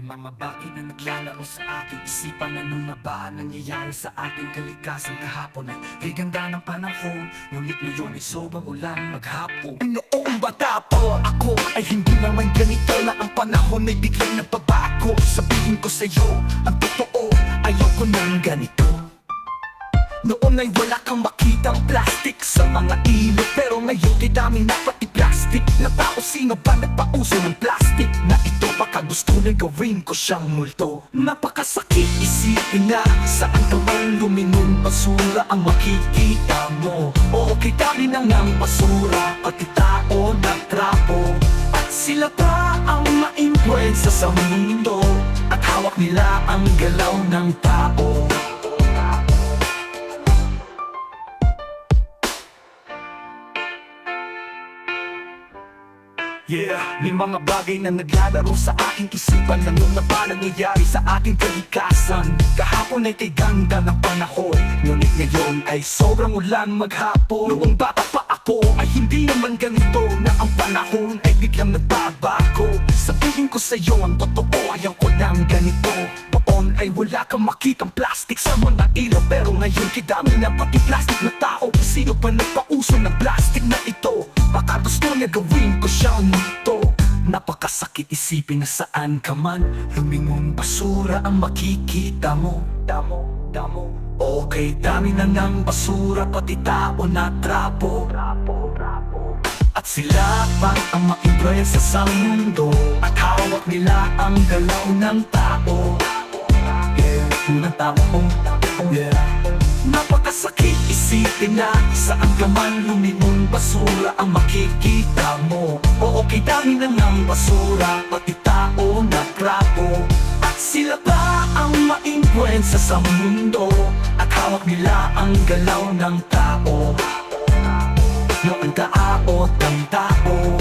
May mga bagay na naglalaro sa aking isipan. Ano na ba nangyayari sa ating kalikasan kahapon? Ay ganda ng panahon, ngunit ngayon ay sobrang ulan maghapon. Noong bata po ako ay hindi naman ganito na ang panahon ay biglang nagbabago. Sabihin ko sa'yo, ang totoo, ayoko nang ganito. Noon ay wala kang makitang plastic sa mga ilog, pero ngayon ay dami na pati plastic na tao. Sino ba nagpauso ng plastic na ito? Baka gusto na gawin ko siyang multo. Napakasakit isipin na saan ka man luminong basura ang makikita mo. Oo, kay dami na ng basura, pati tao na trapo. At sila pa ang ma-influensya sa mundo, at hawak nila ang galaw ng tao. Yeah, may mga bagay na naglalaro sa aking isipan. Ano na ba nangyayari sa ating kalikasan? Kahapon ay kay ganda ng panahon, ngunit ngayon ay sobrang ulan maghapon. Noong bata pa ako ay hindi naman ganito na ang panahon ay biglang nagbabago. Sabihin ko sa'yo ang totoo, ayaw ko ng ganito. Noon ay wala kang makitang plastic sa mga ilog, pero ngayon kidami na pati plastic na tao. Sino ba nagpauso ng plastic na ito? Baka gusto niya gawin ko siyang multo. Napakasakit isipin na saan ka man lumingon basura ang makikita mo. Damo. Okay, dami na ng basura, pati tao na trapo. At sila pa ang ma-influensya sa mundo, at hawak nila ang galaw ng tao. Unang tao, yeah. Napakasakit isipin na saan ka man luminong basura ang makikita mo. Oo, kay dami na ng basura, pati tao na trapo. At sila pa ang ma-influensya sa mundo, at hawak nila ang galaw ng tao. Noong daot ng tao.